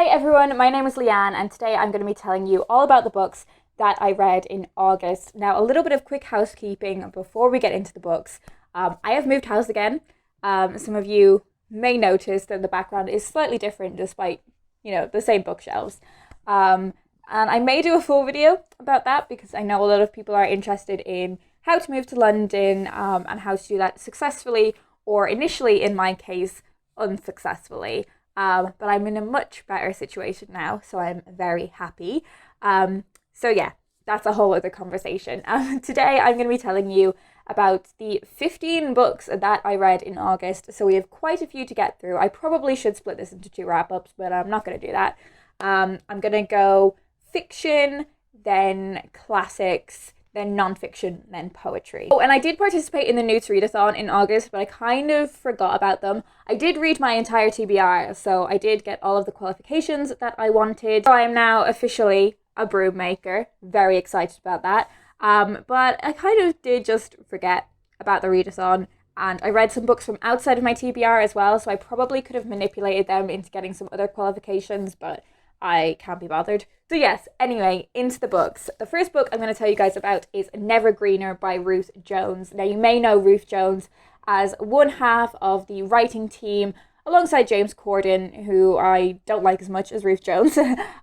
everyone, my name is Leanne and today I'm going to be telling you all about the books that I read in August. Now, a little bit of quick housekeeping before we get into the books. I have moved house again. Some of you may notice that the background is slightly different despite, the same bookshelves. And I may do a full video about that because I know a lot of people are interested in how to move to London and how to do that successfully, or initially, in my case, unsuccessfully. But I'm in a much better situation now, so I'm very happy. So yeah, that's a whole other conversation. Today I'm going to be telling you about the 15 books that I read in August. So we have quite a few to get through. I probably should split this into 2 wrap-ups, but I'm not going to do that. I'm going to go fiction, then classics, then non-fiction, then poetry. Oh, and I did participate in the Newts Readathon in August, but I kind of forgot about them. I did read my entire TBR, so I did get all of the qualifications that I wanted. So I am now officially a broom maker. Very excited about that. But I kind of did just forget about the readathon, and I read some books from outside of my TBR as well, so I probably could have manipulated them into getting some other qualifications, but I can't be bothered. So yes, anyway, into the books. The first book I'm going to tell you guys about is Never Greener by Ruth Jones. Now, you may know Ruth Jones as one half of the writing team, alongside James Corden, who I don't like as much as Ruth Jones,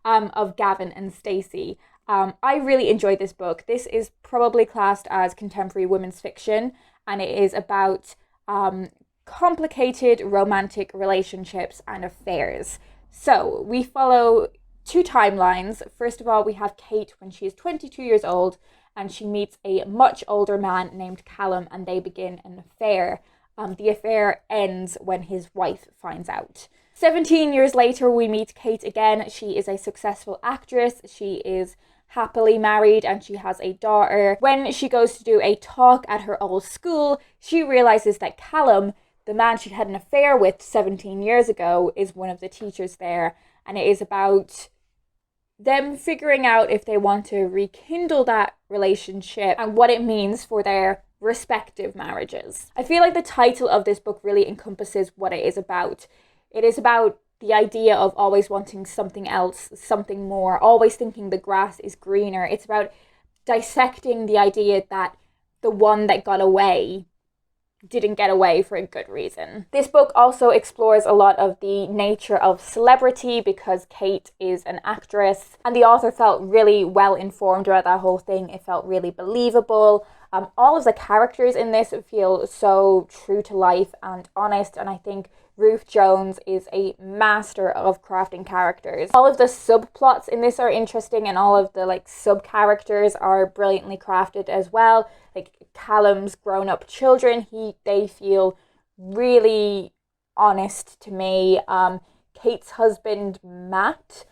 of Gavin and Stacey. I really enjoyed this book. This is probably classed as contemporary women's fiction, and it is about complicated romantic relationships and affairs. So we follow 2 timelines. First of all, we have Kate when she is 22 years old and she meets a much older man named Callum, and they begin an affair. The affair ends when his wife finds out. 17 years later, we meet Kate again. She is a successful actress. She is happily married and she has a daughter. When she goes to do a talk at her old school, she realizes that Callum, the man she'd had an affair with 17 years ago, is one of the teachers there, and it is about them figuring out if they want to rekindle that relationship and what it means for their respective marriages. I feel like the title of this book really encompasses what it is about. It is about the idea of always wanting something else, something more, always thinking the grass is greener. It's about dissecting the idea that the one that got away didn't get away for a good reason. This book also explores a lot of the nature of celebrity because Kate is an actress, and the author felt really well informed about that whole thing. It felt really believable. All of the characters in this feel so true to life and honest, and I think Ruth Jones is a master of crafting characters. All of the subplots in this are interesting, and all of the sub-characters are brilliantly crafted as well. Like Callum's grown-up children, they feel really honest to me. Kate's husband, Matt,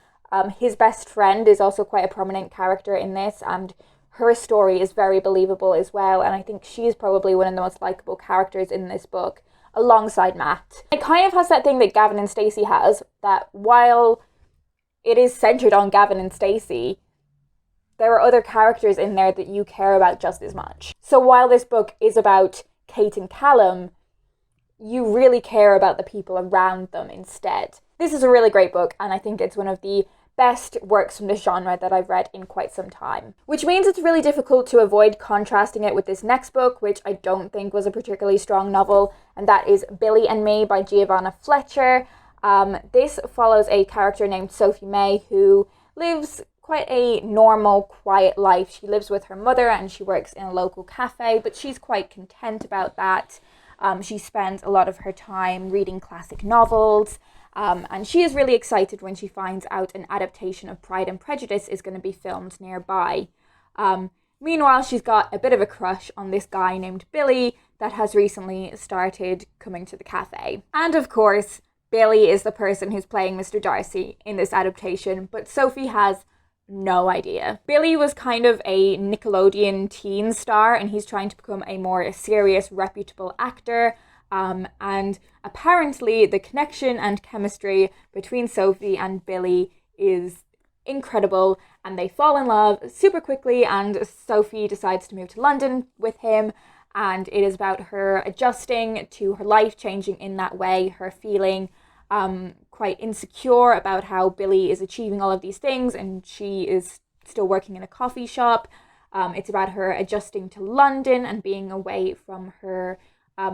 his best friend, is also quite a prominent character in this, and her story is very believable as well, and I think she's probably one of the most likable characters in this book, alongside Matt. It kind of has that thing that Gavin and Stacey has, that while it is centered on Gavin and Stacey, there are other characters in there that you care about just as much. So while this book is about Kate and Callum, you really care about the people around them instead. This is a really great book, and I think it's one of the best works from this genre that I've read in quite some time. Which means it's really difficult to avoid contrasting it with this next book, which I don't think was a particularly strong novel, and that is Billy and Me by Giovanna Fletcher. This follows a character named Sophie May who lives quite a normal, quiet life. She lives with her mother and she works in a local cafe, but she's quite content about that. She spends a lot of her time reading classic novels, and she is really excited when she finds out an adaptation of Pride and Prejudice is going to be filmed nearby. Meanwhile, she's got a bit of a crush on this guy named Billy that has recently started coming to the cafe. And of course, Billy is the person who's playing Mr. Darcy in this adaptation, but Sophie has no idea. Billy was kind of a Nickelodeon teen star, and he's trying to become a more serious, reputable actor. And apparently the connection and chemistry between Sophie and Billy is incredible, and they fall in love super quickly, and Sophie decides to move to London with him, and it is about her adjusting to her life changing in that way, her feeling quite insecure about how Billy is achieving all of these things and she is still working in a coffee shop. It's about her adjusting to London and being away from her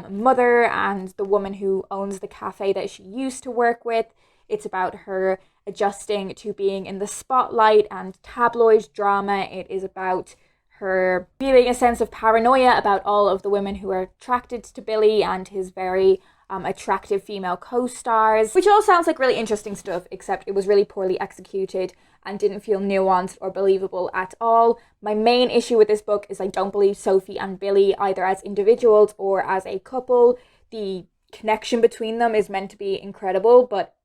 mother and the woman who owns the cafe that she used to work with. It's about her adjusting to being in the spotlight and tabloid drama. It is about her feeling a sense of paranoia about all of the women who are attracted to Billy and his very attractive female co-stars, which all sounds like really interesting stuff, except it was really poorly executed and didn't feel nuanced or believable at all. My main issue with this book is I don't believe Sophie and Billy either as individuals or as a couple. The connection between them is meant to be incredible, but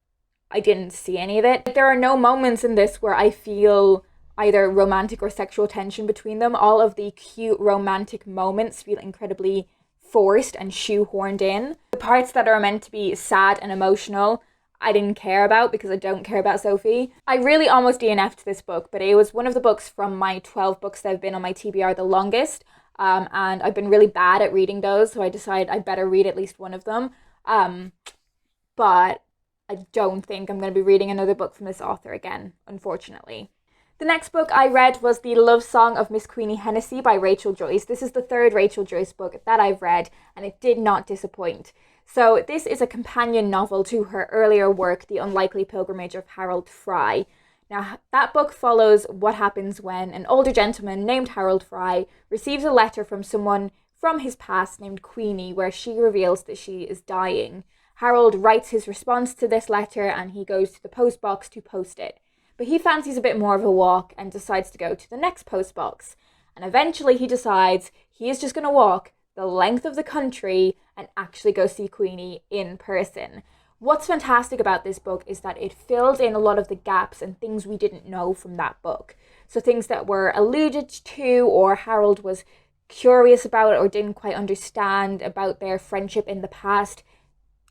I didn't see any of it. There are no moments in this where I feel either romantic or sexual tension between them. All of the cute romantic moments feel incredibly forced and shoehorned in. The parts that are meant to be sad and emotional, I didn't care about because I don't care about Sophie. I really almost DNF'd this book, but it was one of the books from my 12 books that have been on my TBR the longest, and I've been really bad at reading those, so I decided I better read at least one of them. But I don't think I'm going to be reading another book from this author again, unfortunately. The next book I read was The Love Song of Miss Queenie Hennessy by Rachel Joyce. This is the third Rachel Joyce book that I've read, and it did not disappoint. So this is a companion novel to her earlier work, The Unlikely Pilgrimage of Harold Fry. Now, that book follows what happens when an older gentleman named Harold Fry receives a letter from someone from his past named Queenie, where she reveals that she is dying. Harold writes his response to this letter and he goes to the post box to post it. But he fancies a bit more of a walk and decides to go to the next post box. And eventually he decides he is just going to walk the length of the country and actually go see Queenie in person. What's fantastic about this book is that it fills in a lot of the gaps and things we didn't know from that book. So things that were alluded to or Harold was curious about or didn't quite understand about their friendship in the past,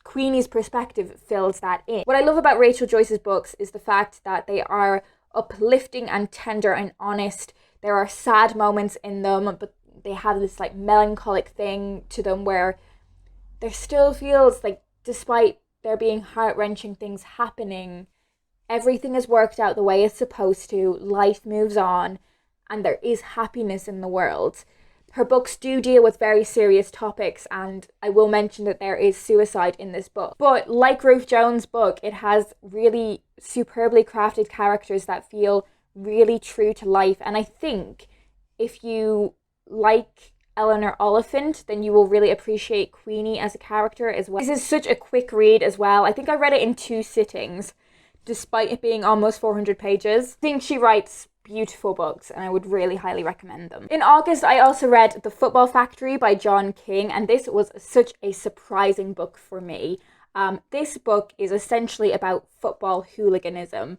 Queenie's perspective fills that in. What I love about Rachel Joyce's books is the fact that they are uplifting and tender and honest. There are sad moments in them, but they have this like melancholic thing to them where there still feels like, despite there being heart-wrenching things happening, everything is worked out the way it's supposed to, life moves on, and there is happiness in the world. Her books do deal with very serious topics, and I will mention that there is suicide in this book. But like Ruth Jones' book, it has really superbly crafted characters that feel really true to life. And I think if you like Eleanor Oliphant, then you will really appreciate Queenie as a character as well. This is such a quick read as well. I think I read it in 2 sittings, despite it being almost 400 pages. I think she writes beautiful books and I would really highly recommend them. In August, I also read The Football Factory by John King, and this was such a surprising book for me. This book is essentially about football hooliganism.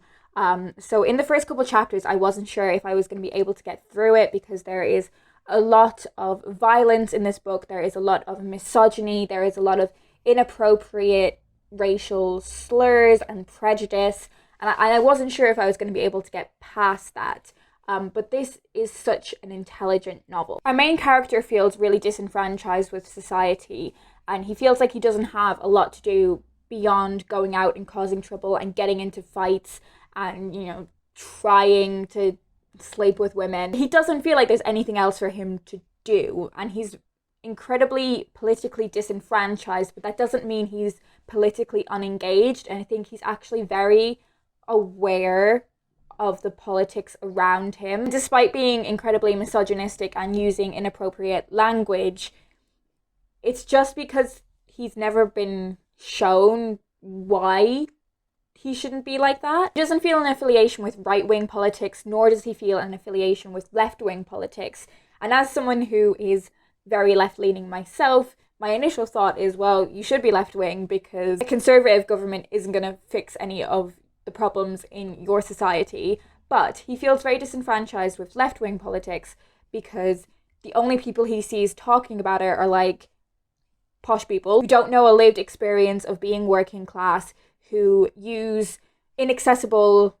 So in the first couple chapters, I wasn't sure if I was going to be able to get through it because there is a lot of violence in this book. There is a lot of misogyny. There is a lot of inappropriate racial slurs and prejudice. And I wasn't sure if I was going to be able to get past that. But this is such an intelligent novel. Our main character feels really disenfranchised with society, and he feels like he doesn't have a lot to do beyond going out and causing trouble and getting into fights and, you know, trying to sleep with women. He doesn't feel like there's anything else for him to do, and he's incredibly politically disenfranchised, but that doesn't mean he's politically unengaged. And I think he's actually very aware of the politics around him. Despite being incredibly misogynistic and using inappropriate language, it's just because he's never been shown why he shouldn't be like that. He doesn't feel an affiliation with right-wing politics, nor does he feel an affiliation with left-wing politics. And as someone who is very left-leaning myself, my initial thought is, well, you should be left-wing because a conservative government isn't going to fix any of the problems in your society. But he feels very disenfranchised with left-wing politics because the only people he sees talking about it are like posh people who don't know a lived experience of being working class, who use inaccessible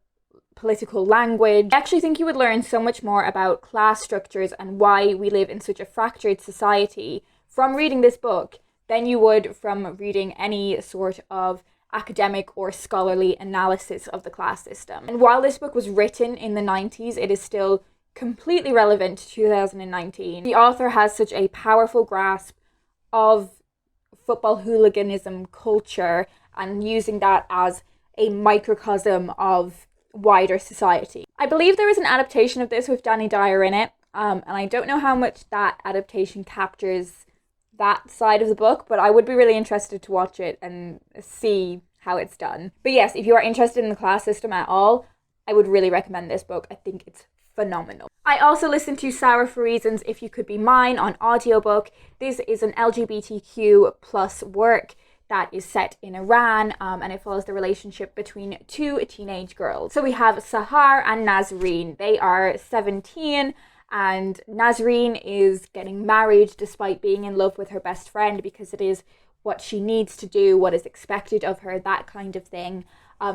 political language. I actually think you would learn so much more about class structures and why we live in such a fractured society from reading this book than you would from reading any sort of academic or scholarly analysis of the class system. And while this book was written in the 90s, it is still completely relevant to 2019. The author has such a powerful grasp of football hooliganism culture and using that as a microcosm of wider society. I believe there is an adaptation of this with Danny Dyer in it, and I don't know how much that adaptation captures that side of the book, but I would be really interested to watch it and see how it's done. But yes, if you are interested in the class system at all, I would really recommend this book. I think it's phenomenal. I also listened to Sour for Reasons, If You Could Be Mine on audiobook. This is an LGBTQ plus work that is set in Iran, and it follows the relationship between two teenage girls. So we have Sahar and Nazreen. They are 17, and Nazreen is getting married despite being in love with her best friend because it is what she needs to do, what is expected of her, that kind of thing.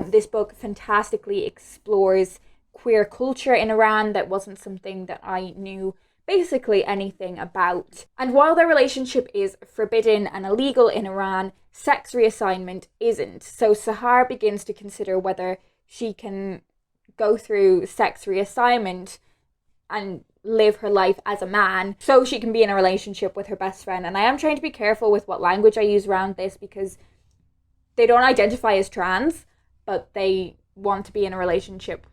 This book fantastically explores queer culture in Iran that wasn't something that I knew basically anything about. And while their relationship is forbidden and illegal in Iran, sex reassignment isn't. So Sahar begins to consider whether she can go through sex reassignment and live her life as a man so she can be in a relationship with her best friend. And I am trying to be careful with what language I use around this because they don't identify as trans, but they want to be in a relationship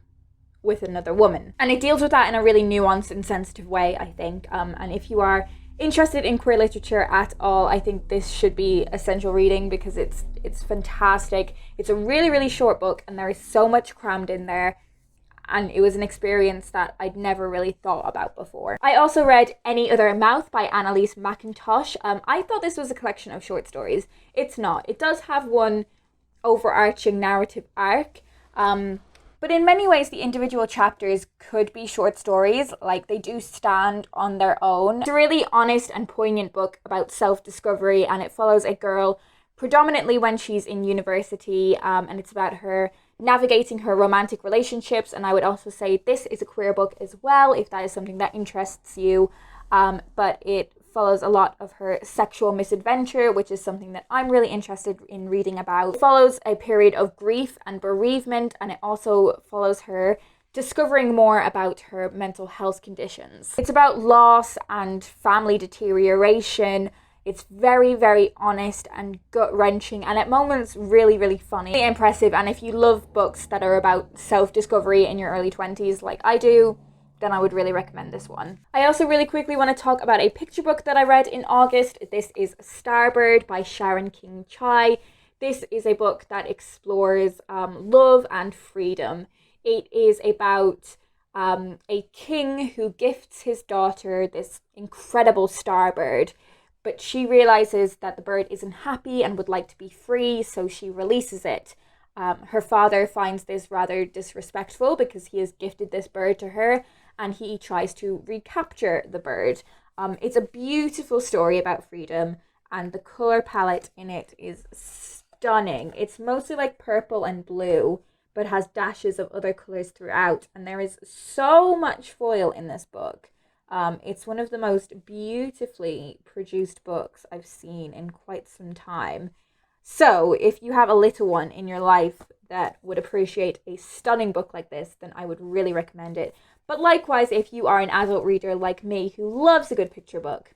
with another woman. And it deals with that in a really nuanced and sensitive way, I think. And if you are interested in queer literature at all, I think this should be essential reading because it's fantastic. It's a really, really short book and there is so much crammed in there. And it was an experience that I'd never really thought about before. I also read Any Other Mouth by Annalise Mcintosh. I thought this was a collection of short stories. It's not. It does have one overarching narrative arc. But in many ways, the individual chapters could be short stories, like they do stand on their own. It's a really honest and poignant book about self-discovery, and it follows a girl predominantly when she's in university, and it's about her navigating her romantic relationships. And I would also say this is a queer book as well, if that is something that interests you, but it follows a lot of her sexual misadventure, which is something that I'm really interested in reading about. It follows a period of grief and bereavement, and it also follows her discovering more about her mental health conditions. It's about loss and family deterioration. It's very, very honest and gut-wrenching, and at moments really, really funny. Really impressive, and if you love books that are about self-discovery in your early 20s like I do, then I would really recommend this one. I also really quickly want to talk about a picture book that I read in August. This is Starbird by Sharon King Chai. This is a book that explores love and freedom. It is about a king who gifts his daughter this incredible starbird, but she realizes that the bird isn't happy and would like to be free, so she releases it. Her father finds this rather disrespectful because he has gifted this bird to her, and he tries to recapture the bird. It's a beautiful story about freedom, and the color palette in it is stunning. It's mostly like purple and blue, but has dashes of other colors throughout, and there is so much foil in this book. It's one of the most beautifully produced books I've seen in quite some time. So if you have a little one in your life that would appreciate a stunning book like this, then I would really recommend it. But likewise, if you are an adult reader like me who loves a good picture book,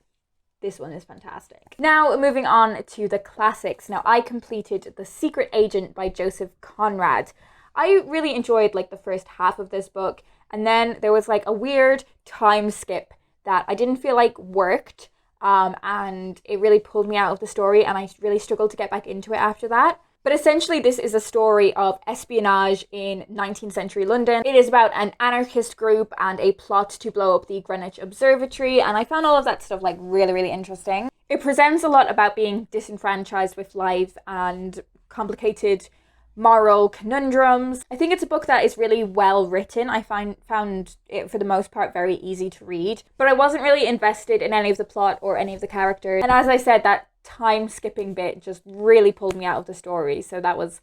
this one is fantastic. Now, moving on to the classics. Now, I completed The Secret Agent by Joseph Conrad. I really enjoyed like the first half of this book, and then there was like a weird time skip that I didn't feel like worked. And it really pulled me out of the story, and I really struggled to get back into it after that. But essentially, this is a story of espionage in 19th century London. It is about an anarchist group and a plot to blow up the Greenwich Observatory, and I found all of that stuff like really, really interesting. It presents a lot about being disenfranchised with life and complicated moral conundrums. I think it's a book that is really well written. I found it for the most part very easy to read, but I wasn't really invested in any of the plot or any of the characters. And as I said, that time skipping bit just really pulled me out of the story, so that was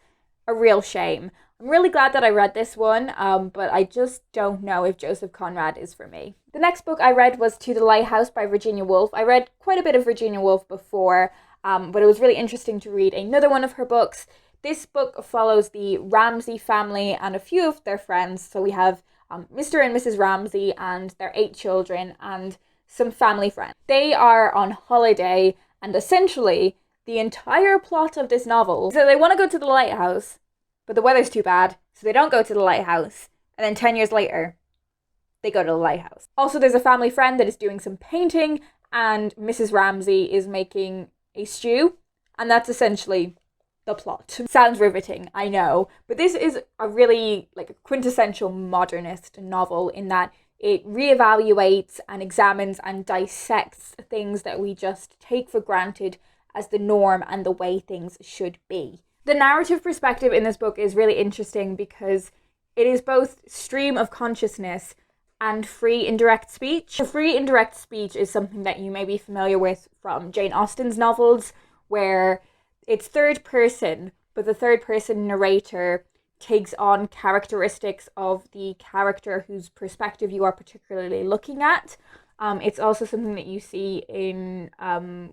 a real shame. I'm really glad that I read this one, but I just don't know if Joseph Conrad is for me. The next book I read was To the Lighthouse by Virginia Woolf. I read quite a bit of Virginia Woolf before, but it was really interesting to read another one of her books. This book follows the Ramsey family and a few of their friends. So we have Mr. and Mrs. Ramsey and their 8 children and some family friends. They are on holiday, and essentially the entire plot of this novel, so they want to go to the lighthouse, but the weather's too bad, so they don't go to the lighthouse. And then 10 years later, they go to the lighthouse. Also, there's a family friend that is doing some painting, and Mrs. Ramsey is making a stew, and that's essentially the plot. Sounds riveting, I know, but this is a really like a quintessential modernist novel in that it reevaluates and examines and dissects things that we just take for granted as the norm and the way things should be. The narrative perspective in this book is really interesting because it is both stream of consciousness and free indirect speech. The free indirect speech is something that you may be familiar with from Jane Austen's novels, where it's third person, but the third person narrator takes on characteristics of the character whose perspective you are particularly looking at. It's also something that you see in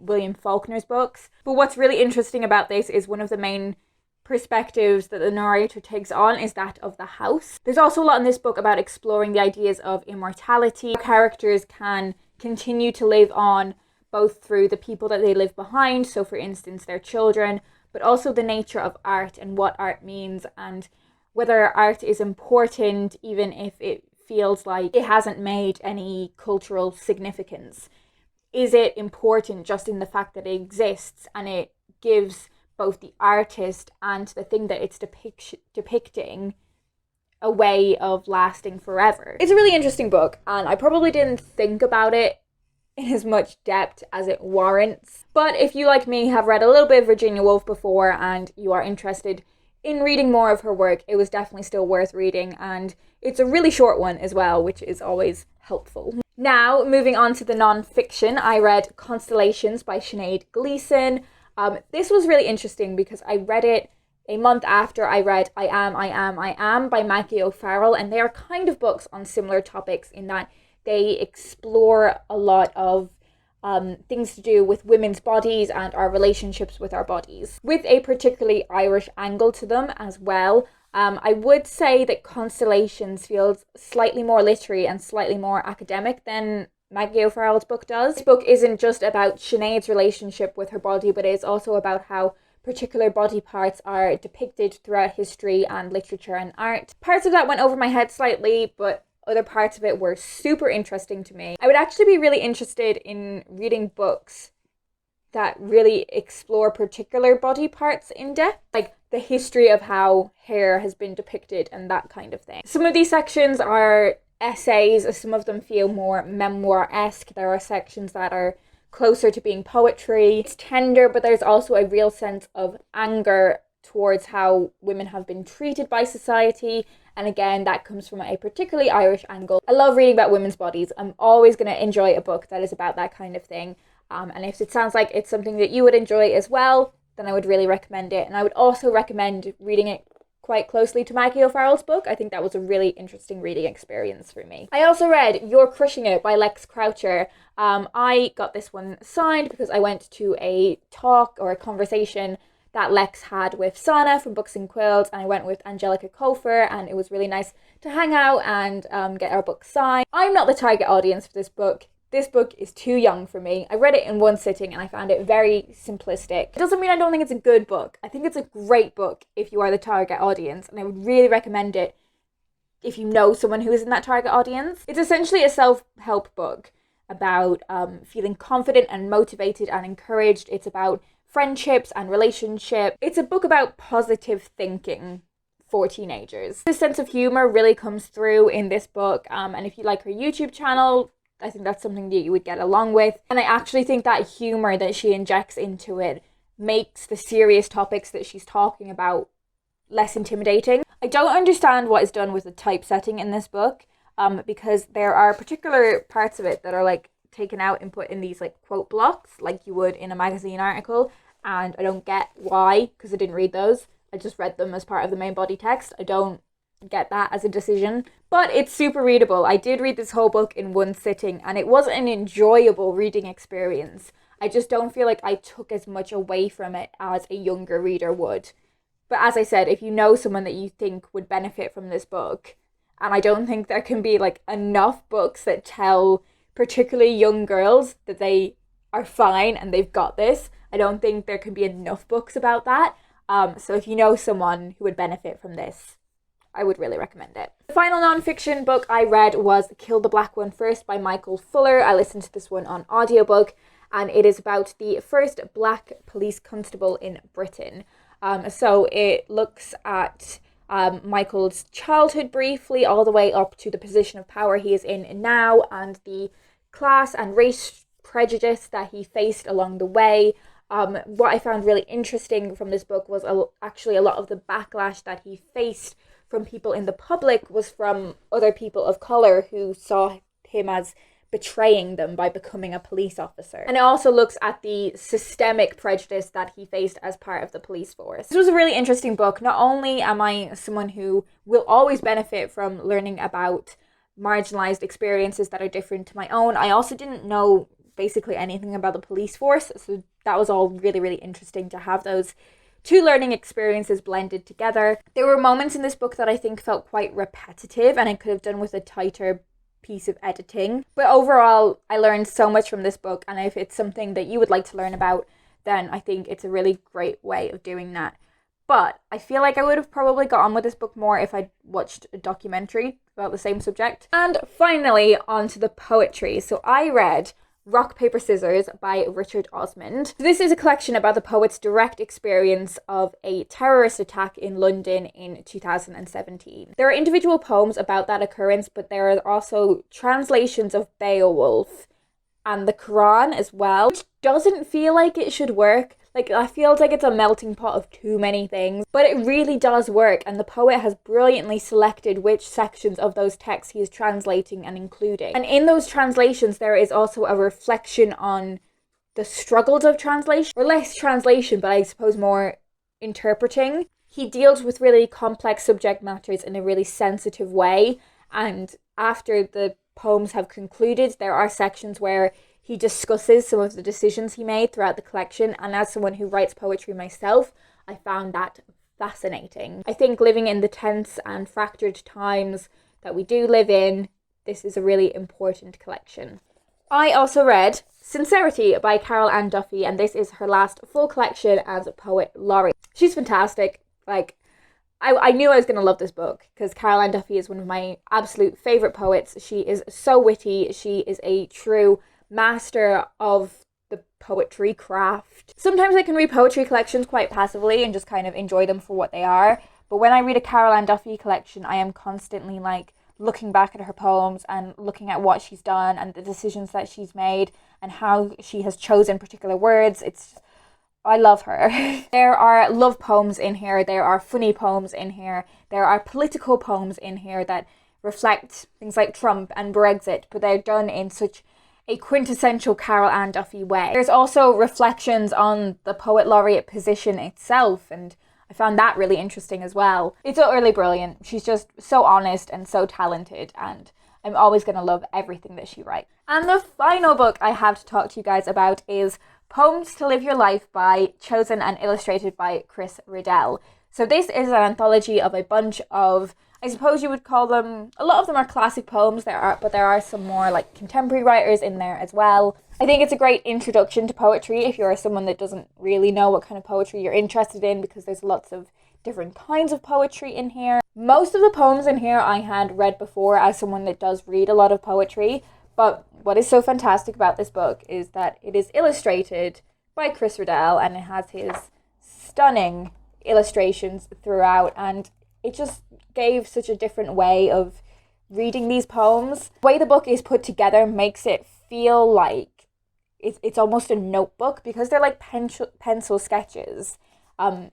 William Faulkner's books. But what's really interesting about this is one of the main perspectives that the narrator takes on is that of the house. There's also a lot in this book about exploring the ideas of immortality. Characters can continue to live on both through the people that they leave behind, so for instance their children, but also the nature of art and what art means and whether art is important even if it feels like it hasn't made any cultural significance. Is it important just in the fact that it exists and it gives both the artist and the thing that it's depicting a way of lasting forever? It's a really interesting book, and I probably didn't think about it in as much depth as it warrants. But if you, like me, have read a little bit of Virginia Woolf before and you are interested in reading more of her work, it was definitely still worth reading, and it's a really short one as well, which is always helpful. Now, moving on to the non-fiction, I read Constellations by Sinead Gleason. This was really interesting because I read it a month after I read I Am by Maggie O'Farrell, and they are kind of books on similar topics in that they explore a lot of things to do with women's bodies and our relationships with our bodies, with a particularly Irish angle to them as well. I would say that Constellations feels slightly more literary and slightly more academic than Maggie O'Farrell's book does. This book isn't just about Sinead's relationship with her body, but it's also about how particular body parts are depicted throughout history and literature and art. Parts of that went over my head slightly, but other parts of it were super interesting to me. I would actually be really interested in reading books that really explore particular body parts in depth, like the history of how hair has been depicted and that kind of thing. Some of these sections are essays, some of them feel more memoir-esque. There are sections that are closer to being poetry. It's tender, but there's also a real sense of anger towards how women have been treated by society. And again, that comes from a particularly Irish angle. I love reading about women's bodies. I'm always going to enjoy a book that is about that kind of thing. And if it sounds like it's something that you would enjoy as well, then I would really recommend it. And I would also recommend reading it quite closely to Maggie O'Farrell's book. I think that was a really interesting reading experience for me. I also read You're Crushing It by Lex Croucher. I got this one signed because I went to a talk or a conversation that Lex had with Sana from Books and Quills, and I went with Angelica Kofer, and it was really nice to hang out and get our book signed. I'm not the target audience for this book. This book is too young for me. I read it in one sitting and I found it very simplistic. It doesn't mean I don't think it's a good book. I think it's a great book if you are the target audience, and I would really recommend it if you know someone who is in that target audience. It's essentially a self-help book about feeling confident and motivated and encouraged. It's about friendships and relationships. It's a book about positive thinking for teenagers. The sense of humor really comes through in this book, and if you like her YouTube channel, I think that's something that you would get along with. And I actually think that humor that she injects into it makes the serious topics that she's talking about less intimidating. I don't understand what is done with the typesetting in this book, because there are particular parts of it that are like taken out and put in these like quote blocks like you would in a magazine article, and I don't get why, because I didn't read those. I just read them as part of the main body text. I don't get that as a decision, but it's super readable. I did read this whole book in one sitting and it was an enjoyable reading experience. I just don't feel like I took as much away from it as a younger reader would. But But as I said, if you know someone that you think would benefit from this book, and I don't think there can be like enough books that tell particularly young girls that they are fine and they've got this. I don't think there can be enough books about that. So if you know someone who would benefit from this, I would really recommend it. The final non-fiction book I read was Kill the Black One First by Michael Fuller. I listened to this one on audiobook, and it is about the first black police constable in Britain. So it looks at Michael's childhood briefly, all the way up to the position of power he is in now, and the class and race prejudice that he faced along the way. What I found really interesting from this book was actually a lot of the backlash that he faced from people in the public was from other people of colour who saw him as betraying them by becoming a police officer. And it also looks at the systemic prejudice that he faced as part of the police force. This was a really interesting book. Not only am I someone who will always benefit from learning about marginalised experiences that are different to my own, I also didn't know basically anything about the police force, so that was all really, really interesting to have those two learning experiences blended together. There were moments in this book that I think felt quite repetitive, and I could have done with a tighter piece of editing. But overall, I learned so much from this book, and if it's something that you would like to learn about, then I think it's a really great way of doing that. But I feel like I would have probably got on with this book more if I'd watched a documentary about the same subject. And finally, on to the poetry. So I read Rock, Paper, Scissors by Richard Osman. This is a collection about the poet's direct experience of a terrorist attack in London in 2017. There are individual poems about that occurrence, but there are also translations of Beowulf and the Quran as well, which doesn't feel like it should work. Like, I feel like it's a melting pot of too many things, but it really does work, and the poet has brilliantly selected which sections of those texts he is translating and including. And in those translations, there is also a reflection on the struggles of translation, or less translation, but I suppose more interpreting. He deals with really complex subject matters in a really sensitive way, and after the poems have concluded, there are sections where he discusses some of the decisions he made throughout the collection, and as someone who writes poetry myself, I found that fascinating. I think living in the tense and fractured times that we do live in, this is a really important collection. I also read Sincerity by Carol Ann Duffy, and this is her last full collection as a poet laureate. She's fantastic. Like, I knew I was going to love this book because Carol Ann Duffy is one of my absolute favourite poets. She is so witty. She is a true master of the poetry craft. Sometimes I can read poetry collections quite passively and just kind of enjoy them for what they are, but when I read a Carol Ann Duffy collection, I am constantly like looking back at her poems and looking at what she's done and the decisions that she's made and how she has chosen particular words. I love her. There are love poems in here, there are funny poems in here, there are political poems in here that reflect things like Trump and Brexit, but they're done in such a quintessential Carol Ann Duffy way. There's also reflections on the Poet Laureate position itself, and I found that really interesting as well. It's utterly brilliant. She's just so honest and so talented, and I'm always going to love everything that she writes. And the final book I have to talk to you guys about is Poems to Live Your Life chosen and illustrated by Chris Riddell. So this is an anthology of a bunch of, I suppose you would call them, a lot of them are classic poems, but there are some more like contemporary writers in there as well. I think it's a great introduction to poetry if you're someone that doesn't really know what kind of poetry you're interested in, because there's lots of different kinds of poetry in here. Most of the poems in here I had read before as someone that does read a lot of poetry, but what is so fantastic about this book is that it is illustrated by Chris Riddell, and it has his stunning illustrations throughout, and it just gave such a different way of reading these poems. The way the book is put together makes it feel like it's almost a notebook, because they're like pencil sketches, and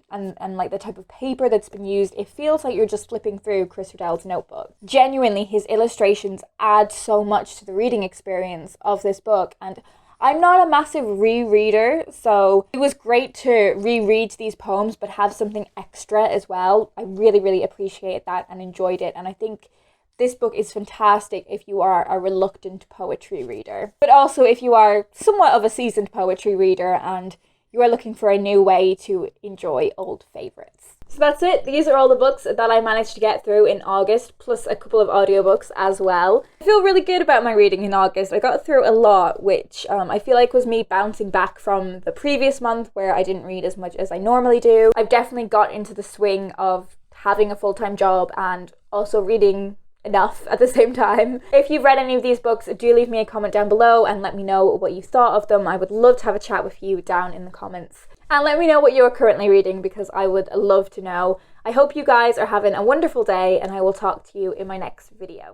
like the type of paper that's been used, it feels like you're just flipping through Chris Riddell's notebook. Genuinely, his illustrations add so much to the reading experience of this book, and I'm not a massive rereader, so it was great to reread these poems but have something extra as well. I really, really appreciated that and enjoyed it, and I think this book is fantastic if you are a reluctant poetry reader. But also if you are somewhat of a seasoned poetry reader and you are looking for a new way to enjoy old favourites. So that's it. These are all the books that I managed to get through in August, plus a couple of audiobooks as well. I feel really good about my reading in August. I got through a lot, which I feel like was me bouncing back from the previous month where I didn't read as much as I normally do. I've definitely got into the swing of having a full-time job and also reading enough at the same time. If you've read any of these books, do leave me a comment down below and let me know what you thought of them. I would love to have a chat with you down in the comments. And let me know what you're currently reading because I would love to know. I hope you guys are having a wonderful day and I will talk to you in my next video.